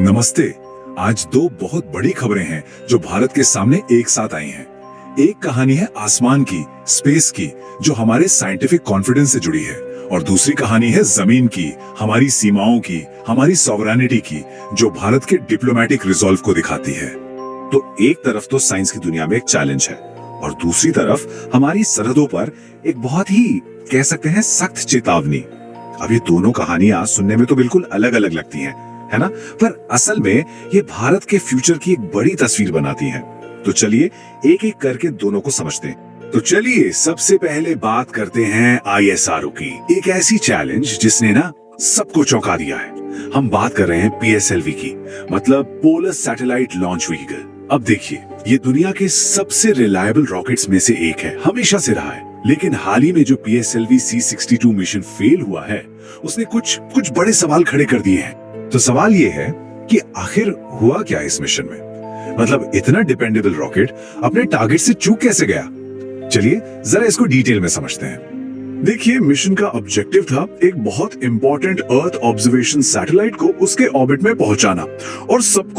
नमस्ते। आज दो बहुत बड़ी खबरें हैं जो भारत के सामने एक साथ आई हैं। एक कहानी है आसमान की, स्पेस की, जो हमारे साइंटिफिक कॉन्फिडेंस से जुड़ी है, और दूसरी कहानी है जमीन की, हमारी सीमाओं की, हमारी सॉवरेनिटी की, जो भारत के डिप्लोमेटिक रिजॉल्व को दिखाती है। तो एक तरफ तो साइंस की दुनिया में एक चैलेंज है, और दूसरी तरफ हमारी सरहदों पर एक बहुत ही कह सकते हैं सख्त चेतावनी। अब ये दोनों कहानियां सुनने में तो बिल्कुल अलग अलग लगती हैं, है ना? पर असल में ये भारत के फ्यूचर की एक बड़ी तस्वीर बनाती हैं। तो चलिए एक एक करके दोनों को समझते हैं। तो चलिए सबसे पहले बात करते हैं ISRO की, एक ऐसी चैलेंज जिसने ना सबको चौंका दिया है। हम बात कर रहे हैं PSLV की, मतलब पोलर सैटेलाइट लॉन्च व्हीकल। अब देखिए, ये दुनिया के सबसे रिलायबल रॉकेट्स में से एक है, हमेशा से रहा है। लेकिन हाल ही में जो PSLV C62 मिशन फेल हुआ है, उसने कुछ बड़े सवाल खड़े कर दिए हैं। तो सवाल ये है कि आखिर हुआ क्या इस मिशन में? मतलब इतना डिपेंडेबल रॉकेट अपने टारगेट से चूक कैसे गया? चलिए जरा इसको डिटेल में समझते हैं। देखिए, मिशन का ऑब्जेक्टिव था एक बहुत इंपॉर्टेंट अर्थ ऑब्जर्वेशन सैटेलाइट को उसके ऑर्बिट में पहुंचाना, और सब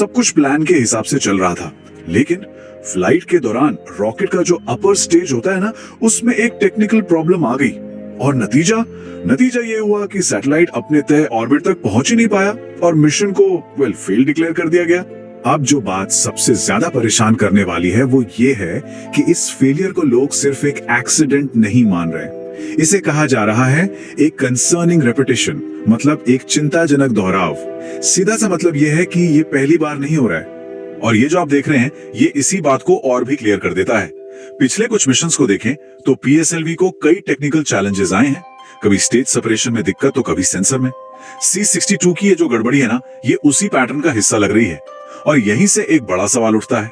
कुछ प्लान के हिसाब से चल रहा था। लेकिन फ्लाइट के दौरान रॉकेट का जो अपर स्टेज होता है ना, उसमें एक टेक्निकल प्रॉब्लम आ गई, और नतीजा ये हुआ कि सैटेलाइट अपने तय ऑर्बिट तक पहुंच ही नहीं पाया और मिशन को फेल डिक्लेयर कर दिया गया। अब जो बात सबसे ज्यादा परेशान करने वाली है वो ये है कि इस फेलियर को लोग सिर्फ एक एक्सीडेंट नहीं मान रहे। इसे कहा जा रहा है एक कंसर्निंग रेपिटेशन, मतलब एक चिंताजनक दोहराव। सीधा सा मतलब ये है कि ये पहली बार नहीं हो रहा है। और ये जो आप देख रहे हैं, ये इसी बात को और भी क्लियर कर देता है। पिछले कुछ मिशंस को देखें तो PSLV को कई टेक्निकल चैलेंजेस आए हैं, कभी स्टेज सेपरेशन में दिक्कत तो कभी सेंसर में। C62 की ये जो गड़बड़ी है ना, ये उसी पैटर्न का हिस्सा लग रही है। और यहीं से एक बड़ा सवाल उठता है,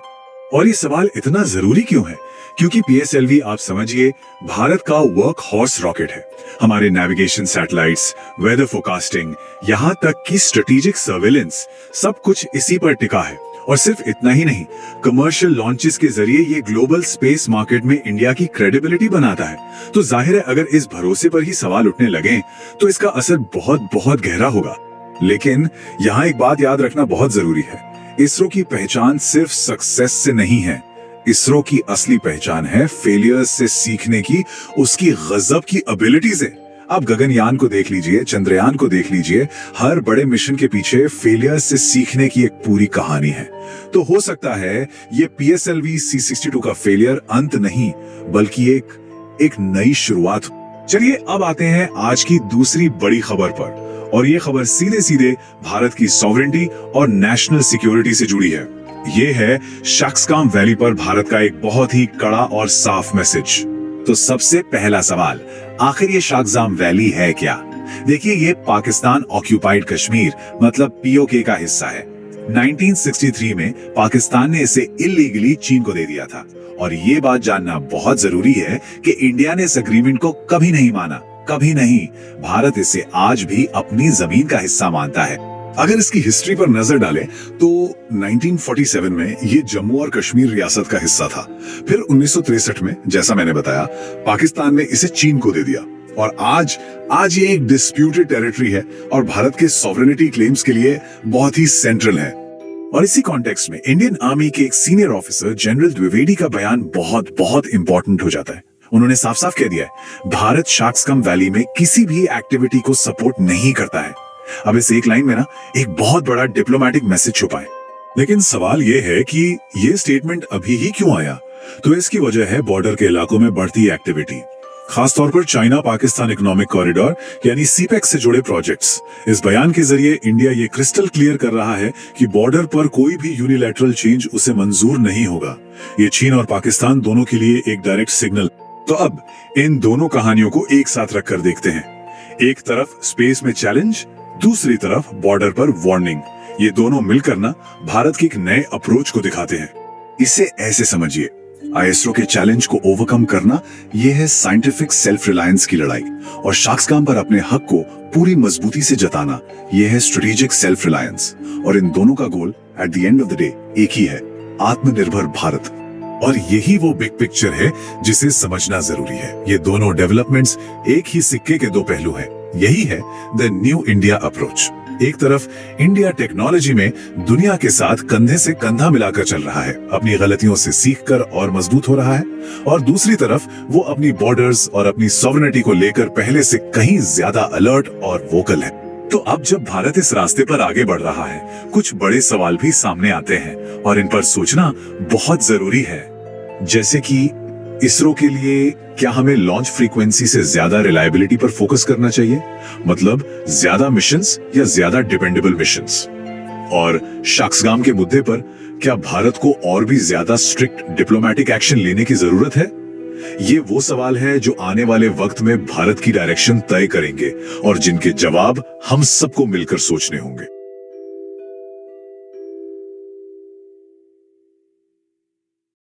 और ये सवाल इतना जरूरी क्यों है? क्योंकि PSLV आप समझिए भारत का वर्क हॉर्स रॉकेट है। हमारे नेविगेशन सैटेलाइट्स, वेदर फोरकास्टिंग, यहाँ तक कि स्ट्रेटेजिक सर्वेलेंस, सब कुछ इसी पर टिका है। और सिर्फ इतना ही नहीं, कमर्शियल लॉन्चेस के जरिए ये ग्लोबल स्पेस मार्केट में इंडिया की क्रेडिबिलिटी बनाता है। तो जाहिर है अगर इस भरोसे पर ही सवाल उठने लगे तो इसका असर बहुत बहुत गहरा होगा। लेकिन यहाँ एक बात याद रखना बहुत जरूरी है, इसरो की पहचान सिर्फ सक्सेस से नहीं है। इसरो की असली पहचान है फेलियर्स से सीखने की, उसकी गजब की एबिलिटी से। आप गगनयान को देख लीजिए, चंद्रयान को देख लीजिए, हर बड़े मिशन के पीछे फेलियर से सीखने की एक पूरी कहानी है। तो हो सकता है ये PSLV C62 का फेलियर अंत नहीं, बल्कि एक नई शुरुआत। चलिए अब आते हैं आज की दूसरी बड़ी खबर पर, और ये खबर सीधे सीधे भारत की सॉवरेनिटी और नेशनल सिक्योरिटी से जुड़ी है। ये है शक्सकाम वैली पर भारत का एक बहुत ही कड़ा और साफ मैसेज। तो सबसे पहला सवाल, आखिर ये शक्सकाम वैली है क्या? देखिए, ये पाकिस्तान ऑक्यूपाइड कश्मीर मतलब POK का हिस्सा है। 1963 में पाकिस्तान ने इसे इलीगली चीन को दे दिया था, और ये बात जानना बहुत जरूरी है कि इंडिया ने इस एग्रीमेंट को कभी नहीं माना, कभी नहीं। भारत इसे आज भी अपनी जमीन का हिस्सा मानता है। अगर इसकी हिस्ट्री पर नजर डालें तो 1947 में ये जम्मू और कश्मीर रियासत का हिस्सा था। फिर 1963 में, जैसा मैंने बताया, पाकिस्तान ने इसे चीन को दे दिया, और आज ये एक डिस्प्यूटेड टेरिटरी है और भारत के सॉवरेनिटी क्लेम्स के लिए बहुत ही सेंट्रल है। और इसी कॉन्टेक्स्ट में इंडियन आर्मी के एक सीनियर ऑफिसर जनरल द्विवेदी का बयान बहुत इंपॉर्टेंट हो जाता है। उन्होंने साफ साफ कह दिया है, भारत शक्सकाम वैली में किसी भी एक्टिविटी को सपोर्ट नहीं करता है। अब इस एक लाइन में ना एक बहुत बड़ा डिप्लोमेटिक मैसेज छुपा है। लेकिन सवाल ये है कि ये स्टेटमेंट अभी ही क्यों आया? तो इसकी वजह है बॉर्डर के इलाकों में बढ़ती एक्टिविटी, खासतौर पर चाइना पाकिस्तान इकोनॉमिक कॉरिडोर यानी CPEC से जुड़े प्रोजेक्ट्स। इस बयान के जरिए इंडिया ये क्रिस्टल क्लियर कर रहा है कि बॉर्डर पर कोई भी यूनिलैटरल चेंज उसे मंजूर नहीं होगा। ये चीन और पाकिस्तान दोनों के लिए एक डायरेक्ट सिग्नल। तो अब इन दोनों कहानियों को एक साथ रखकर देखते हैं। एक तरफ स्पेस में चैलेंज, दूसरी तरफ बॉर्डर पर वार्निंग। ये दोनों मिलकर ना भारत के एक नए अप्रोच को दिखाते हैं। इसे ऐसे समझिए, ISRO के चैलेंज को ओवरकम करना ये है साइंटिफिक सेल्फ रिलायंस की लड़ाई, और शक्सकाम पर अपने हक को पूरी मजबूती से जताना ये है स्ट्रेटेजिक सेल्फ रिलायंस। और इन दोनों का गोल at the end of the day एक ही है, आत्मनिर्भर भारत। और यही वो बिग पिक्चर है जिसे समझना जरूरी है। ये दोनों डेवलपमेंट्स एक ही सिक्के के दो पहलू हैं। यही है द न्यू इंडिया अप्रोच। एक तरफ इंडिया टेक्नोलॉजी में दुनिया के साथ कंधे से कंधा मिलाकर चल रहा है, अपनी गलतियों से सीखकर और मजबूत हो रहा है, और दूसरी तरफ वो अपनी बॉर्डर्स और अपनी सॉवरेनिटी को लेकर पहले से कहीं ज्यादा अलर्ट और वोकल है। तो अब जब भारत इस रास्ते पर आगे बढ़ रहा है, कुछ बड़े सवाल भी सामने आते हैं और इन पर सोचना बहुत जरूरी है। जैसे कि इसरो के लिए क्या हमें लॉन्च फ्रीक्वेंसी से ज्यादा रिलायबिलिटी पर फोकस करना चाहिए, मतलब ज्यादा मिशंस या ज्यादा डिपेंडेबल मिशंस? और शाक्सगाम के मुद्दे पर क्या भारत को और भी ज्यादा स्ट्रिक्ट डिप्लोमेटिक एक्शन लेने की जरूरत है? ये वो सवाल है जो आने वाले वक्त में भारत की डायरेक्शन तय करेंगे और जिनके जवाब हम सबको मिलकर सोचने होंगे।